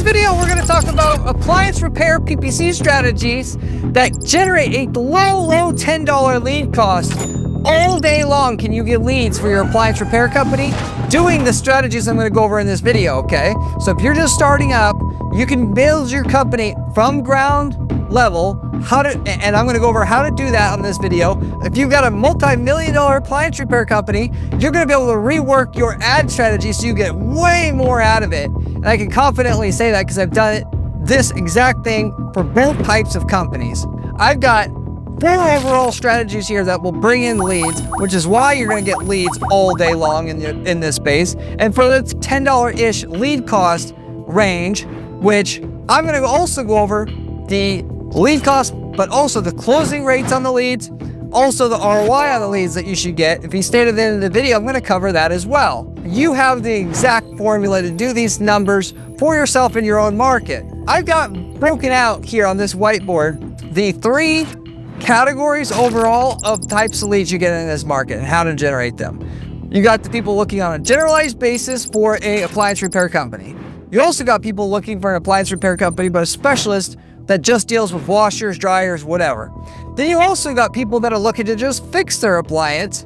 video, we're going to talk about appliance repair PPC strategies that generate a low $10 lead cost. All day long can you get leads for your appliance repair company doing the strategies I'm going to go over in this video, okay? So if you're just starting up, you can build your company from ground level, and I'm going to go over how to do that on this video. If you've got a multi-million-dollar appliance repair company, you're going to be able to rework your ad strategy so you get way more out of it. And I can confidently say that because I've done this exact thing for both types of companies. I've got 4 overall strategies here that will bring in leads, which is why you're going to get leads all day long in this space. And for the $10-ish lead cost range, which I'm going to also go over the lead cost, but also the closing rates on the leads, also the ROI on the leads that you should get. If you stay to the end of the video, I'm going to cover that as well. You have the exact formula to do these numbers for yourself in your own market. I've got broken out here on this whiteboard the 3 categories overall of types of leads you get in this market and how to generate them. You got the people looking on a generalized basis for an appliance repair company. You also got people looking for an appliance repair company, but a specialist that just deals with washers, dryers, whatever. Then you also got people that are looking to just fix their appliance,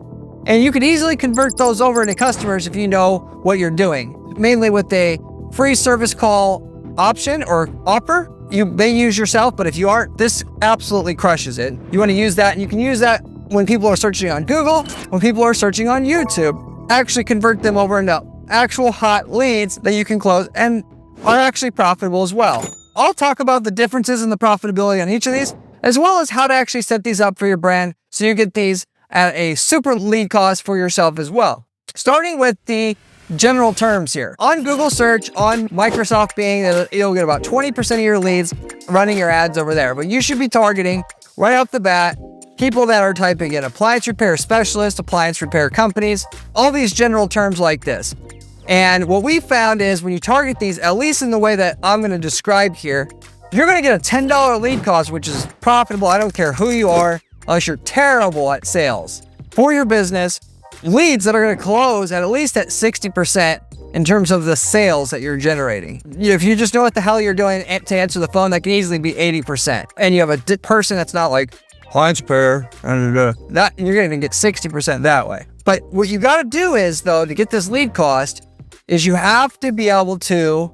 and you can easily convert those over into customers if you know what you're doing, mainly with a free service call option or offer. You may use yourself, but if you aren't, this absolutely crushes it. You want to use that, and you can use that when people are searching on Google, when people are searching on YouTube. Actually convert them over into actual hot leads that you can close and are actually profitable as well. I'll talk about the differences in the profitability on each of these, as well as how to actually set these up for your brand so you get these at a super lead cost for yourself as well. Starting with the general terms here. On Google search, on Microsoft Bing, you'll get about 20% of your leads running your ads over there. But you should be targeting, right off the bat, people that are typing in appliance repair specialists, appliance repair companies, all these general terms like this. And what we found is when you target these, at least in the way that I'm going to describe here, you're going to get a $10 lead cost, which is profitable. I don't care who you are, unless you're terrible at sales. For your business, leads that are going to close at least at 60% in terms of the sales that you're generating. If you just know what the hell you're doing to answer the phone, that can easily be 80%. And you have a person that's not like, appliance repair, that you're going to get 60% that way. But what you got to do is, though, to get this lead cost, is you have to be able to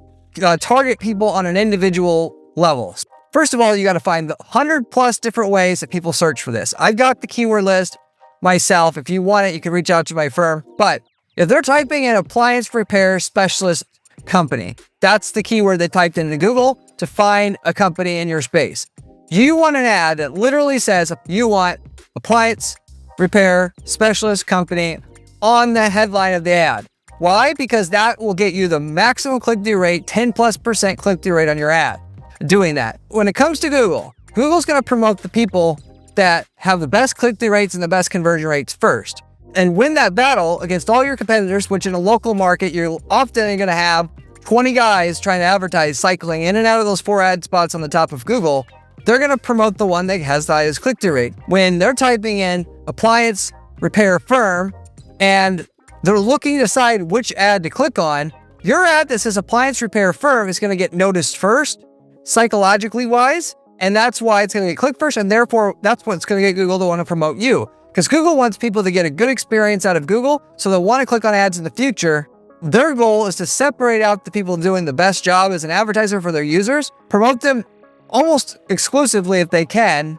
target people on an individual level. First of all, you got to find the 100+ different ways that people search for this. I've got the keyword list myself. If you want it, you can reach out to my firm. But if they're typing in appliance repair specialist company, that's the keyword they typed into Google to find a company in your space. You want an ad that literally says you want appliance repair specialist company on the headline of the ad. Why? Because that will get you the maximum click-through rate, 10+% click-through rate on your ad. Doing that. When it comes to Google, Google's going to promote the people that have the best click-through rates and the best conversion rates first. And win that battle against all your competitors, which in a local market, you're often going to have 20 guys trying to advertise, cycling in and out of those 4 ad spots on the top of Google. They're going to promote the one that has the highest click-through rate. When they're typing in appliance repair firm and they're looking to decide which ad to click on, your ad that says appliance repair firm is going to get noticed first, psychologically wise, and that's why it's going to get clicked first, and therefore that's what's going to get Google to want to promote you. Because Google wants people to get a good experience out of Google, so they'll want to click on ads in the future. Their goal is to separate out the people doing the best job as an advertiser for their users, promote them almost exclusively if they can,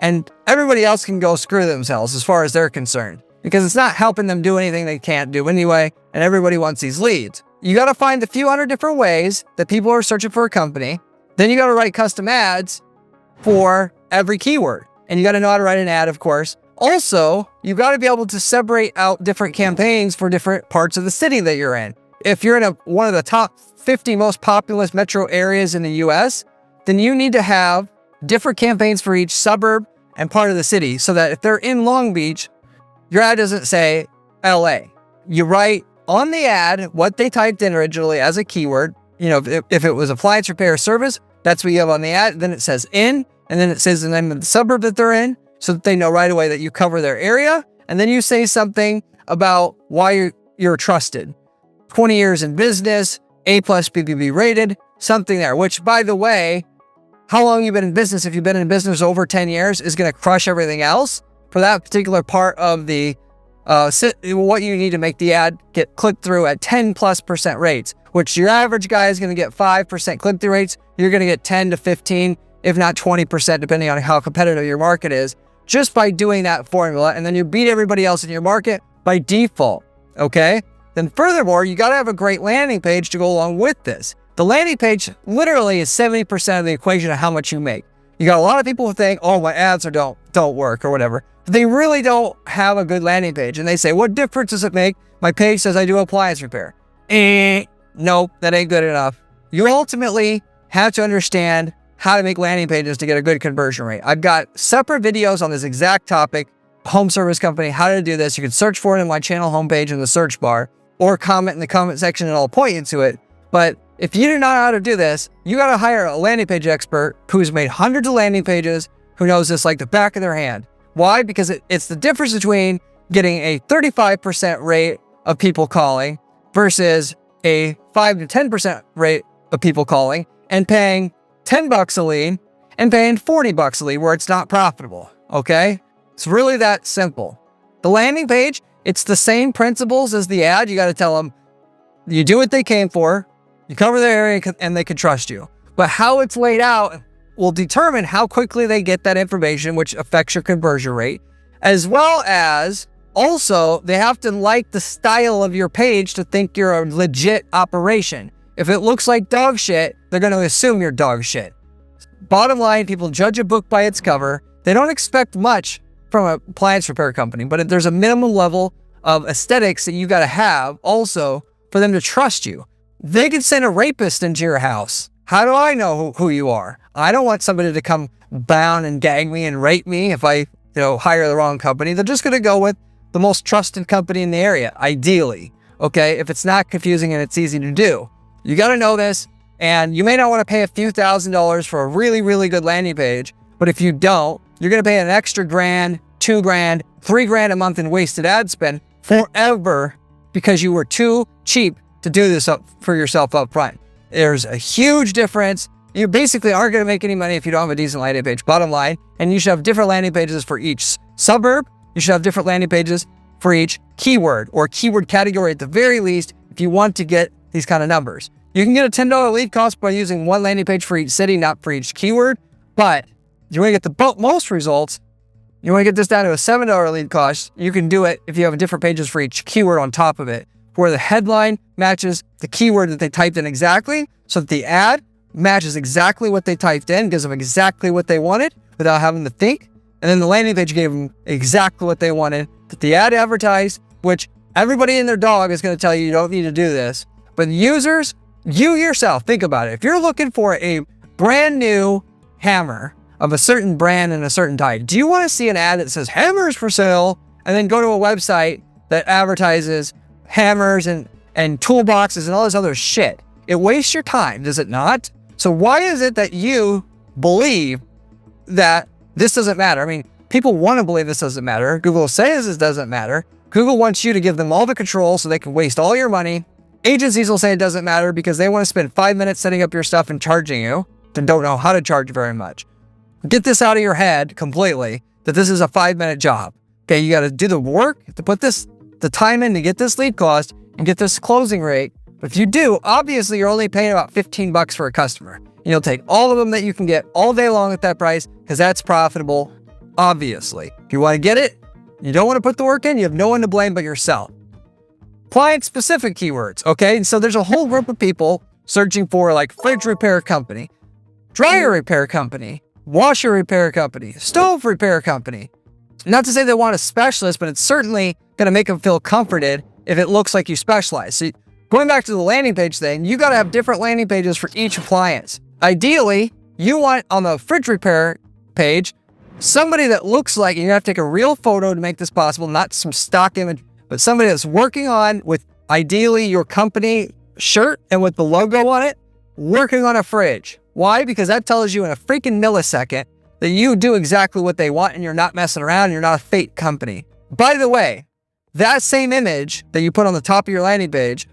and everybody else can go screw themselves as far as they're concerned. Because it's not helping them do anything they can't do anyway, and everybody wants these leads. You got to find a few hundred different ways that people are searching for a company. Then you got to write custom ads for every keyword. And you got to know how to write an ad, of course. Also, you got to be able to separate out different campaigns for different parts of the city that you're in. If you're in one of the top 50 most populous metro areas in the US, then you need to have different campaigns for each suburb and part of the city so that if they're in Long Beach, your ad doesn't say LA. You write on the ad what they typed in originally as a keyword. You know, if it was appliance repair service, that's what you have on the ad. Then it says in, and then it says the name of the suburb that they're in so that they know right away that you cover their area. And then you say something about why you're trusted. 20 years in business, A+ PPC rated, something there, which, by the way, how long you've been in business, if you've been in business over 10 years, is going to crush everything else for that particular part of the what you need to make the ad get clicked through at 10+% rates, which your average guy is going to get 5% click-through rates. You're going to get 10 to 15, if not 20%, depending on how competitive your market is, just by doing that formula. And then you beat everybody else in your market by default, okay? Then furthermore, you got to have a great landing page to go along with this. The landing page literally is 70% of the equation of how much you make. You got a lot of people who think, oh, my ads don't work or whatever. But they really don't have a good landing page. And they say, what difference does it make? My page says I do appliance repair. Nope, that ain't good enough. You ultimately have to understand how to make landing pages to get a good conversion rate. I've got separate videos on this exact topic, home service company, how to do this. You can search for it in my channel homepage in the search bar, or comment in the comment section and I'll point you to it. But if you do not know how to do this, you got to hire a landing page expert who's made hundreds of landing pages, who knows this like the back of their hand. Why? Because it's the difference between getting a 35% rate of people calling versus a 5 to 10% rate of people calling, and paying $10 a lead and paying $40 a lead where it's not profitable, okay? It's really that simple. The landing page, it's the same principles as the ad. You got to tell them you do what they came for, you cover their area, and they can trust you. But how it's laid out will determine how quickly they get that information, which affects your conversion rate, as well as also they have to like the style of your page to think you're a legit operation. If it looks like dog shit, they're going to assume you're dog shit. Bottom line, people judge a book by its cover. They don't expect much from an appliance repair company, but there's a minimum level of aesthetics that you got to have also for them to trust you. They could send a rapist into your house. How do I know who you are? I don't want somebody to come bound and gag me and rape me if I, hire the wrong company. They're just going to go with the most trusted company in the area, ideally. Okay, if it's not confusing and it's easy to do. You got to know this, and you may not want to pay a few $1,000s for a really, really good landing page, but if you don't, you're going to pay an extra $1,000, $2,000, $3,000 a month in wasted ad spend forever because you were too cheap to do this for yourself up front. There's a huge difference. You basically aren't going to make any money if you don't have a decent landing page, bottom line, and you should have different landing pages for each suburb. You should have different landing pages for each keyword or keyword category at the very least if you want to get these kind of numbers. You can get a $10 lead cost by using one landing page for each city, not for each keyword, but you want to get the most results, you want to get this down to a $7 lead cost, you can do it if you have different pages for each keyword on top of it, where the headline matches the keyword that they typed in exactly, so that the ad matches exactly what they typed in, gives them exactly what they wanted without having to think, and then the landing page gave them exactly what they wanted that the ad advertised, which everybody and their dog is going to tell you don't need to do this, but users, you yourself, think about it. If you're looking for a brand new hammer of a certain brand and a certain type, do you want to see an ad that says hammers for sale and then go to a website that advertises hammers and toolboxes and all this other shit? It wastes your time, does it not? So why is it that you believe that this doesn't matter? I mean, people want to believe this doesn't matter. Google says this doesn't matter. Google wants you to give them all the control so they can waste all your money. Agencies will say it doesn't matter because they want to spend 5 minutes setting up your stuff and charging you, and don't know how to charge very much. Get this out of your head completely, that this is a 5-minute job. Okay, you got to do the work to put the time in to get this lead cost and get this closing rate. But if you do, obviously you're only paying about $15 for a customer. And you'll take all of them that you can get all day long at that price because that's profitable, obviously. If you want to get it, you don't want to put the work in, you have no one to blame but yourself. Client-specific keywords, okay? And so there's a whole group of people searching for like fridge repair company, dryer repair company, washer repair company, stove repair company. Not to say they want a specialist, but it's certainly going to make them feel comforted if it looks like you specialize. So going back to the landing page thing, you got to have different landing pages for each appliance. Ideally, you want on the fridge repair page, somebody that looks like, you have to take a real photo to make this possible, not some stock image, but somebody that's working on with ideally your company shirt and with the logo on it, working on a fridge. Why? Because that tells you in a freaking millisecond that you do exactly what they want and you're not messing around, you're not a fake company. By the way, that same image that you put on the top of your landing page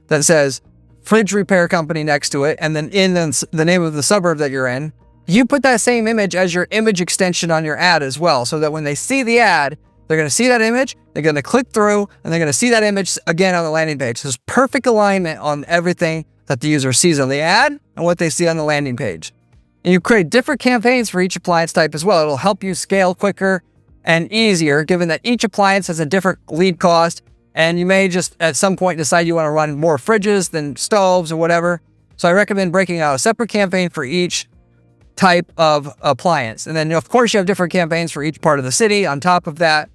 that says fridge repair company next to it, and then in the name of the suburb that you're in, you put that same image as your image extension on your ad as well, so that when they see the ad, they're going to see that image, they're going to click through, and they're going to see that image again on the landing page. There's perfect alignment on everything that the user sees on the ad and what they see on the landing page. And you create different campaigns for each appliance type as well. It'll help you scale quicker and easier, given that each appliance has a different lead cost, and you may just at some point decide you want to run more fridges than stoves or whatever. So I recommend breaking out a separate campaign for each type of appliance. And then of course you have different campaigns for each part of the city on top of that.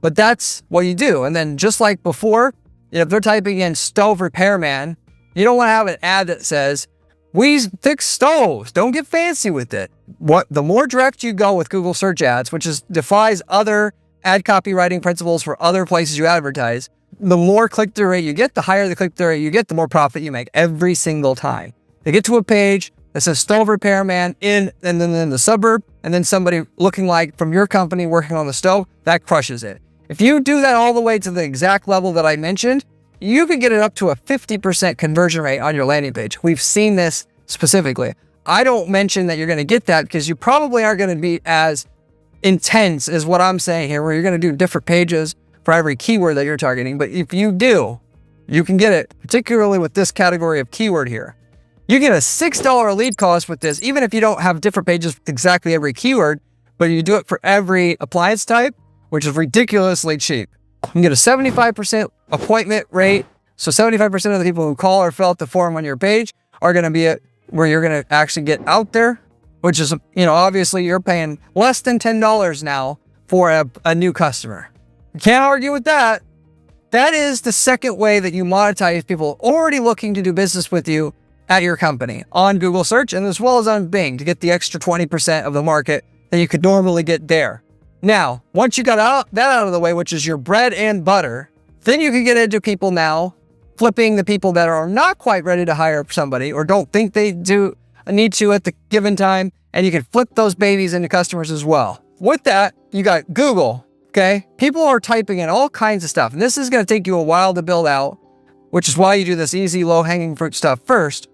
But that's what you do. And then just like before, if they're typing in stove repairman, you don't want to have an ad that says, "We fix stoves. Don't get fancy with it." The more direct you go with Google search ads, which defies other ad copywriting principles for other places you advertise, the more click-through rate you get, the higher the click-through rate you get, the more profit you make every single time. They get to a page that says stove repairman and then in the suburb, and then somebody looking like from your company working on the stove, that crushes it. If you do that all the way to the exact level that I mentioned, you can get it up to a 50% conversion rate on your landing page. We've seen this specifically. I don't mention that you're going to get that because you probably aren't going to be as intense as what I'm saying here, where you're going to do different pages for every keyword that you're targeting. But if you do, you can get it, particularly with this category of keyword here. You get a $6 lead cost with this, even if you don't have different pages with exactly every keyword, but you do it for every appliance type, which is ridiculously cheap. You can get a 75% appointment rate. So 75% of the people who call or fill out the form on your page are going to be where you're going to actually get out there, which is, obviously you're paying less than $10 now for a new customer. You can't argue with that. That is the second way that you monetize people already looking to do business with you at your company on Google search and as well as on Bing to get the extra 20% of the market that you could normally get there. Now, once you got that out of the way, which is your bread and butter, then you can get into people now flipping the people that are not quite ready to hire somebody or don't think they need to at the given time, and you can flip those babies into customers as well. With that, you got Google, okay? People are typing in all kinds of stuff, and this is going to take you a while to build out, which is why you do this easy, low-hanging fruit stuff first.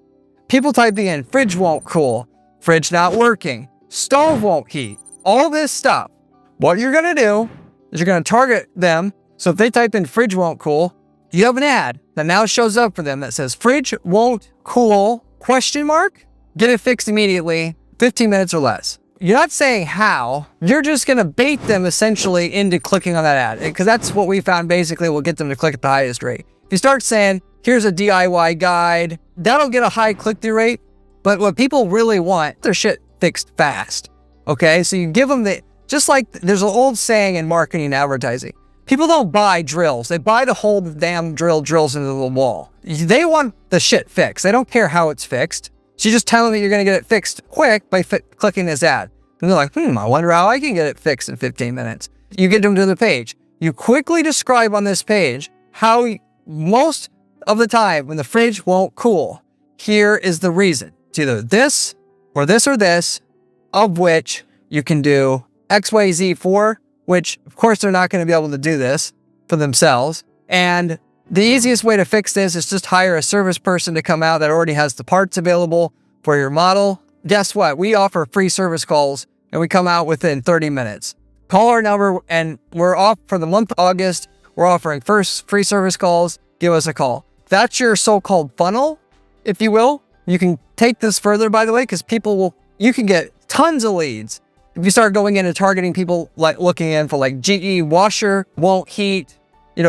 People typing in fridge won't cool, fridge not working, stove won't heat, all this stuff. What you're going to do is you're going to target them. So if they type in fridge won't cool, you have an ad that now shows up for them that says fridge won't cool, ? Get it fixed immediately, 15 minutes or less. You're not saying how, you're just going to bait them essentially into clicking on that ad, because that's what we found basically will get them to click at the highest rate. If you start saying, here's a DIY guide, that'll get a high click-through rate, but what people really want, their shit fixed fast. Okay, so you give them just like there's an old saying in marketing and advertising. People don't buy drills. They buy the whole damn drills into the wall. They want the shit fixed. They don't care how it's fixed. So you just tell them that you're going to get it fixed quick by clicking this ad. And they're like, I wonder how I can get it fixed in 15 minutes. You get them to the page. You quickly describe on this page how most of the time when the fridge won't cool, here is the reason. It's either this or this or this, of which you can do XYZ for, which of course they're not going to be able to do this for themselves. And the easiest way to fix this is just hire a service person to come out that already has the parts available for your model. Guess what? We offer free service calls and we come out within 30 minutes. Call our number and we're off for the month of August. We're offering first free service calls. Give us a call. That's your so-called funnel, if you will. You can take this further, by the way, because you can get tons of leads. If you start going in and targeting people like looking in for like GE washer won't heat,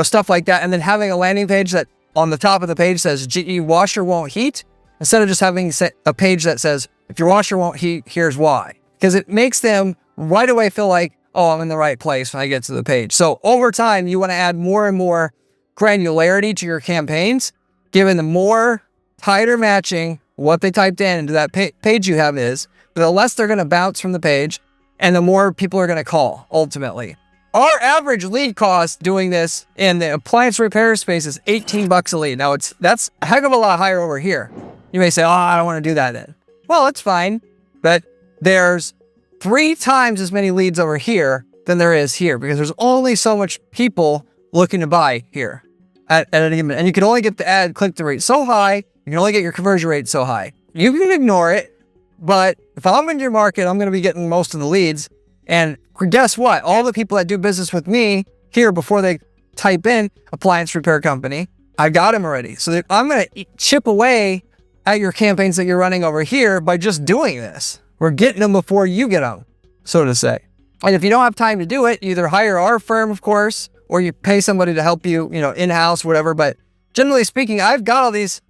stuff like that, and then having a landing page that on the top of the page says GE washer won't heat, instead of just having a page that says, if your washer won't heat, here's why. Because it makes them right away feel like, oh, I'm in the right place when I get to the page. So over time, you want to add more and more granularity to your campaigns, given the more tighter matching what they typed in into that page you have is, the less they're going to bounce from the page, and the more people are going to call, ultimately. Our average lead cost doing this in the appliance repair space is $18 a lead. Now, that's a heck of a lot higher over here. You may say, oh, I don't want to do that then. Well, it's fine, but there's 3 times as many leads over here than there is here, because there's only so much people looking to buy here at any given, and you can only get the ad click-through rate so high You can only get your conversion rate so high. You can ignore it, but if I'm in your market, I'm going to be getting most of the leads. And guess what? All the people that do business with me here before they type in appliance repair company, I've got them already. So I'm going to chip away at your campaigns that you're running over here by just doing this. We're getting them before you get them, so to say. And if you don't have time to do it, you either hire our firm, of course, or you pay somebody to help you, in-house, whatever. But generally speaking, I've got all these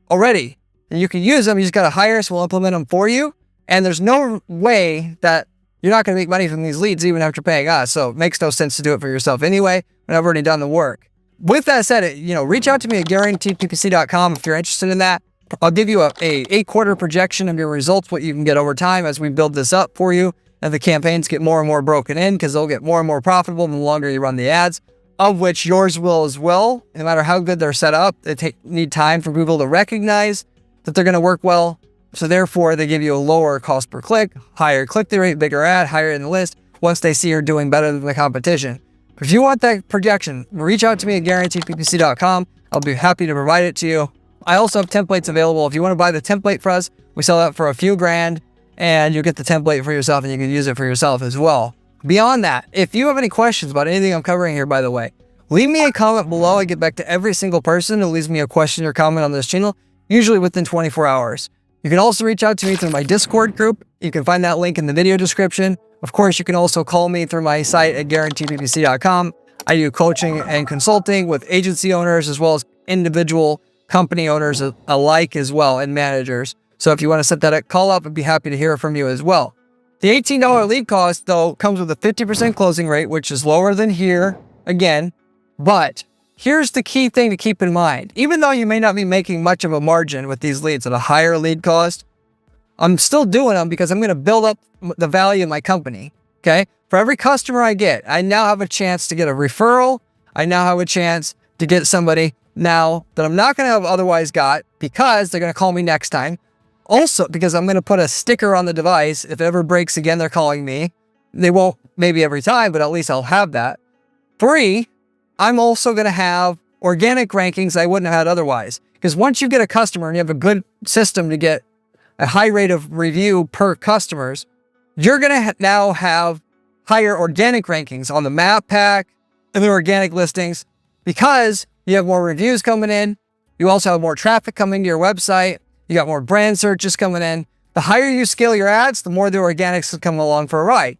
already and you can use them. You just got to hire us. We'll implement them for you. And there's no way that you're not going to make money from these leads even after paying us. So it makes no sense to do it for yourself anyway, when I've already done the work. With that said, reach out to me at guaranteedppc.com if you're interested in that. I'll give you a 8-quarter projection of your results, what you can get over time as we build this up for you. And the campaigns get more and more broken in because they'll get more and more profitable the longer you run the ads, of which yours will as well. No matter how good they're set up, they need time for people to recognize that they're going to work well. So therefore, they give you a lower cost per click, higher click-through rate, bigger ad, higher in the list, once they see you're doing better than the competition. If you want that projection, reach out to me at guaranteedppc.com. I'll be happy to provide it to you. I also have templates available. If you want to buy the template for us, we sell that for a few grand. And you'll get the template for yourself and you can use it for yourself as well. Beyond that, if you have any questions about anything I'm covering here, by the way, leave me a comment below. I get back to every single person who leaves me a question or comment on this channel, usually within 24 hours. You can also reach out to me through my Discord group. You can find that link in the video description. Of course, you can also call me through my site at guaranteedppc.com. I do coaching and consulting with agency owners as well as individual company owners alike as well, and managers. So if you want to set that call up, I'd be happy to hear from you as well. The $18 lead cost, though, comes with a 50% closing rate, which is lower than here, again. But here's the key thing to keep in mind. Even though you may not be making much of a margin with these leads at a higher lead cost, I'm still doing them because I'm going to build up the value of my company, okay? For every customer I get, I now have a chance to get a referral. I now have a chance to get somebody now that I'm not going to have otherwise got because they're going to call me next time. Also, because I'm going to put a sticker on the device. If it ever breaks again, they're calling me. They won't maybe every time, but at least I'll have that. 3, I'm also going to have organic rankings I wouldn't have had otherwise. Because once you get a customer and you have a good system to get a high rate of review per customers, you're going to now have higher organic rankings on the map pack and the organic listings because you have more reviews coming in. You also have more traffic coming to your website. You got more brand searches coming in. The higher you scale your ads, the more the organics will come along for a ride.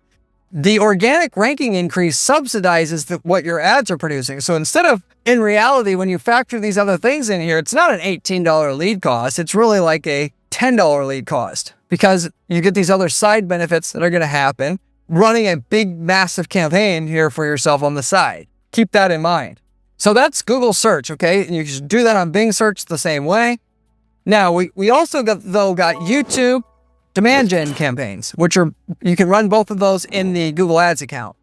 The organic ranking increase subsidizes what your ads are producing. So instead of, in reality, when you factor these other things in here, it's not an $18 lead cost. It's really like a $10 lead cost because you get these other side benefits that are going to happen running a big, massive campaign here for yourself on the side. Keep that in mind. So that's Google search, okay? And you should do that on Bing search the same way. Now, we also got YouTube demand gen campaigns, which you can run both of those in the Google Ads account.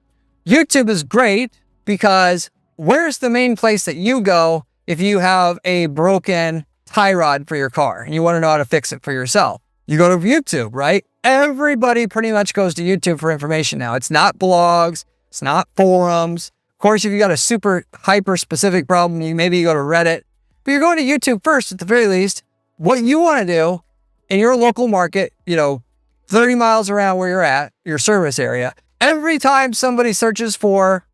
YouTube is great because where's the main place that you go if you have a broken tie rod for your car and you want to know how to fix it for yourself? You go to YouTube, right? Everybody pretty much goes to YouTube for information now. It's not blogs. It's not forums. Of course, if you got a super hyper specific problem, maybe you go to Reddit, but you're going to YouTube first at the very least. What you want to do in your local market, 30 miles around where you're at, your service area, every time somebody searches for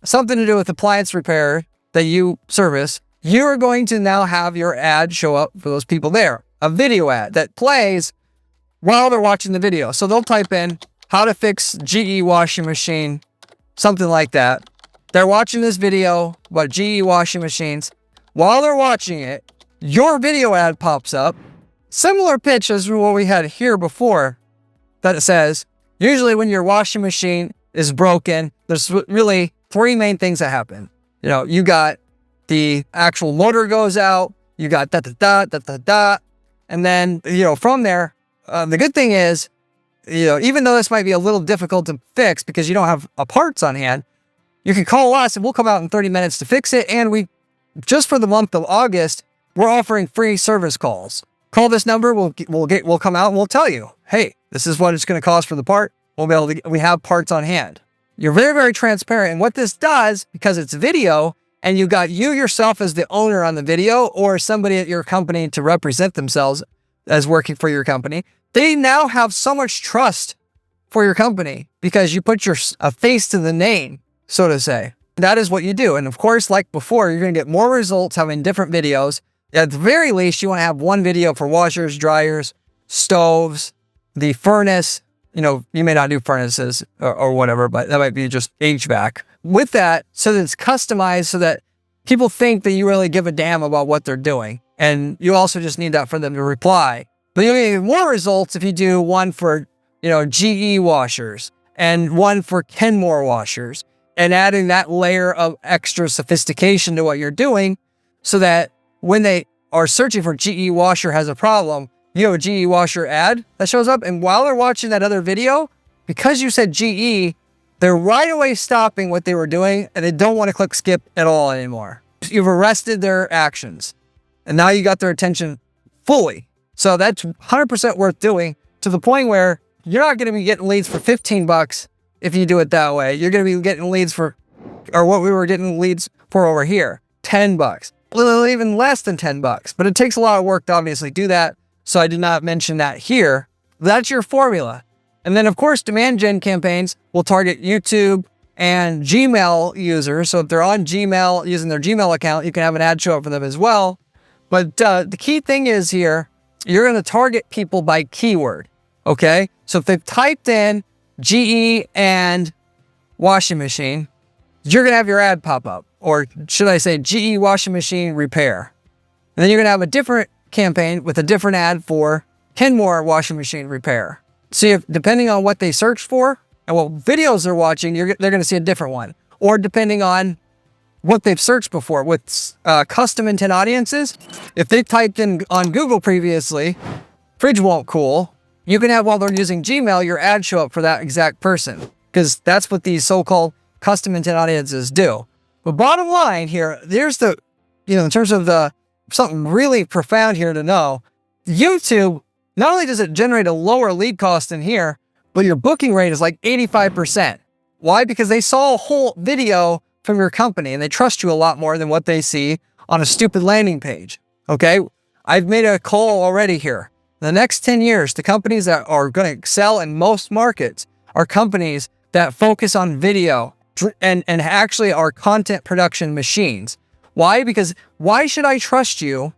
something to do with appliance repair that you service, you're going to now have your ad show up for those people there. A video ad that plays while they're watching the video. So they'll type in how to fix GE washing machine, something like that. They're watching this video about GE washing machines. While they're watching it, your video ad pops up. Similar pitch as what we had here before that it says, usually when your washing machine is broken, there's really 3 main things that happen. You got the actual motor goes out, you got da-da-da. And then, from there, the good thing is, even though this might be a little difficult to fix because you don't have parts on hand, you can call us and we'll come out in 30 minutes to fix it. And just for the month of August, we're offering free service calls. Call this number. We'll come out and we'll tell you, hey, this is what it's going to cost for the part. We have parts on hand. You're very, very transparent. And what this does, because it's video, and you got you yourself as the owner on the video or somebody at your company to represent themselves as working for your company, they now have so much trust for your company because you put a face to the name, so to say. That is what you do. And of course, like before, you're going to get more results having different videos. At the very least, you want to have one video for washers, dryers, stoves, the furnace. You know, you may not do furnaces or whatever, but that might be just HVAC. With that, so that it's customized so that people think that you really give a damn about what they're doing. And you also just need that for them to reply. But you'll get more results if you do one for, GE washers and one for Kenmore washers, and adding that layer of extra sophistication to what you're doing so that when they are searching for GE washer has a problem, you have a GE washer ad that shows up. And while they're watching that other video, because you said GE, they're right away stopping what they were doing and they don't want to click skip at all anymore. You've arrested their actions and now you got their attention fully. So that's 100% worth doing, to the point where you're not going to be getting leads for $15 if you do it that way. You're going to be getting leads for, or what we were getting leads for over here, $10. Well, even less than $10, but it takes a lot of work to obviously do that. So I did not mention that here. That's your formula. And then of course, demand gen campaigns will target YouTube and Gmail users. So if they're on Gmail using their Gmail account, you can have an ad show up for them as well. But the key thing is here, you're going to target people by keyword. Okay. So if they've typed in GE and washing machine, you're going to have your ad pop up, or should I say GE washing machine repair. And then you're going to have a different campaign with a different ad for Kenmore washing machine repair. See, if depending on what they search for and what videos they're watching, they're going to see a different one. Or depending on what they've searched before with custom intent audiences, if they typed in on Google previously, fridge won't cool, you can have, while they're using Gmail, your ad show up for that exact person, because that's what these so-called custom intent audiences do. But bottom line here, there's the, in terms of something really profound here to know, YouTube, not only does it generate a lower lead cost in here, but your booking rate is like 85%. Why? Because they saw a whole video from your company and they trust you a lot more than what they see on a stupid landing page. Okay. I've made a call already here. The next 10 years, the companies that are going to excel in most markets are companies that focus on video and actually are content production machines. Why? Because why should I trust you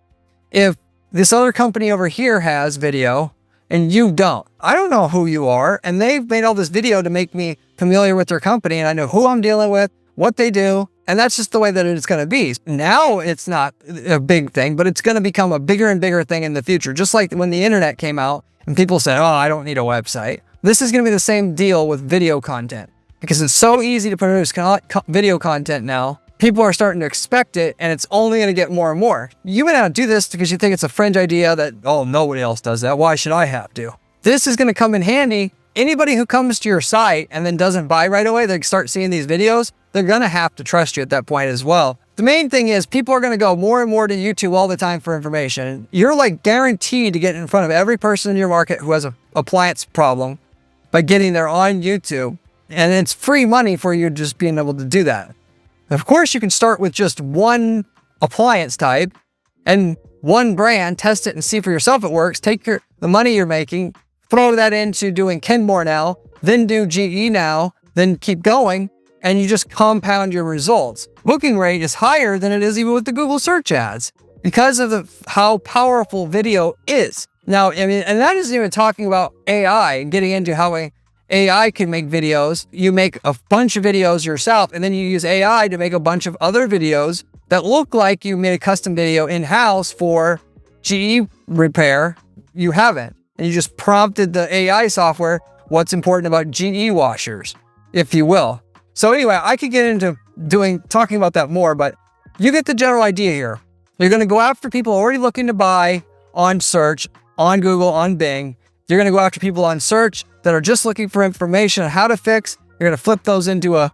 if this other company over here has video and you don't? I don't know who you are, and they've made all this video to make me familiar with their company, and I know who I'm dealing with, what they do, and that's just the way that it's going to be. Now it's not a big thing, but it's going to become a bigger and bigger thing in the future. Just like when the internet came out and people said, oh, I don't need a website. This is going to be the same deal with video content, because it's so easy to produce video content now. People are starting to expect it, and it's only going to get more and more. You may not do this because you think it's a fringe idea that, oh, nobody else does that. Why should I have to? This is going to come in handy. Anybody who comes to your site and then doesn't buy right away, they start seeing these videos, they're going to have to trust you at that point as well. The main thing is people are going to go more and more to YouTube all the time for information. You're like guaranteed to get in front of every person in your market who has an appliance problem by getting there on YouTube. And it's free money for you just being able to do that. Of course, you can start with just one appliance type and one brand, test it and see for yourself it works. Take the money you're making, throw that into doing Kenmore now, then do GE now, then keep going, and you just compound your results. Booking rate is higher than it is even with the Google search ads because of how powerful video is. Now, I mean, and that isn't even talking about AI and getting into how AI can make videos. You make a bunch of videos yourself, and then you use AI to make a bunch of other videos that look like you made a custom video in-house for GE repair. You haven't. And you just prompted the AI software what's important about GE washers, if you will. So anyway, I could get into talking about that more, but you get the general idea here. You're going to go after people already looking to buy on search, on Google, on Bing. You're going to go after people on search that are just looking for information on how to fix. You're going to flip those into a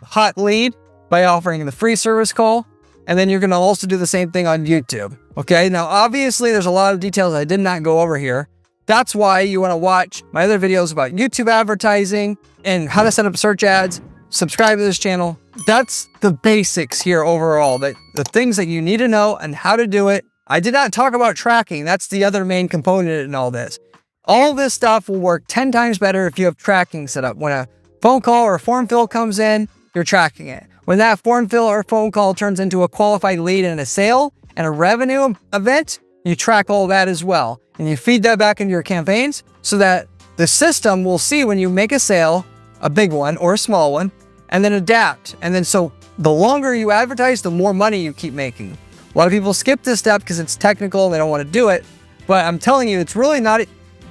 hot lead by offering the free service call. And then you're going to also do the same thing on YouTube. Okay. Now, obviously there's a lot of details I did not go over here. That's why you want to watch my other videos about YouTube advertising and how to set up search ads subscribe to this channel. That's the basics here overall, the things that you need to know and how to do it. I did not talk about tracking. That's the other main component in all this. All this stuff will work 10 times better if you have tracking set up. When a phone call or a form fill comes in, you're tracking it. When that form fill or phone call turns into a qualified lead and a sale and a revenue event, you track all that as well. And you feed that back into your campaigns so that the system will see when you make a sale, a big one or a small one, and then adapt. And then so the longer you advertise, the more money you keep making. A lot of people skip this step because it's technical and they don't want to do it. But I'm telling you, it's really not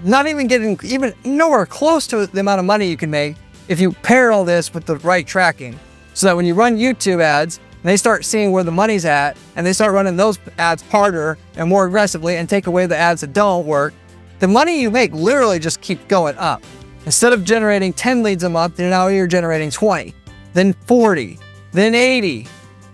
even getting even nowhere close to the amount of money you can make if you pair all this with the right tracking. So that when you run YouTube ads, and they start seeing where the money's at, and they start running those ads harder and more aggressively and take away the ads that don't work, the money you make literally just keeps going up. Instead of generating 10 leads a month, now you're generating 20, then 40, then 80.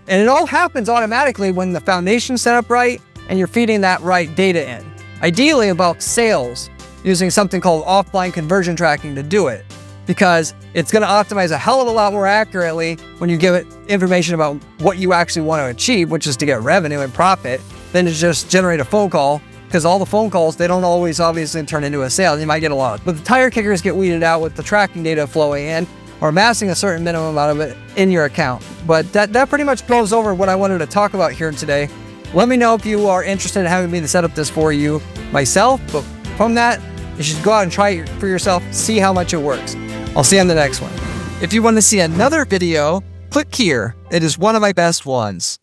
And it all happens automatically when the foundation's set up right and you're feeding that right data in. Ideally about sales, using something called offline conversion tracking to do it, because it's going to optimize a hell of a lot more accurately when you give it information about what you actually want to achieve, which is to get revenue and profit, than to just generate a phone call, because all the phone calls, they don't always obviously turn into a sale. You might get a lot, but the tire kickers get weeded out with the tracking data flowing in or amassing a certain minimum amount of it in your account. But that pretty much goes over what I wanted to talk about here today. Let me know if you are interested in having me to set up this for you myself, but from that, you should go out and try it for yourself, see how much it works. I'll see you on the next one. If you want to see another video, click here. It is one of my best ones.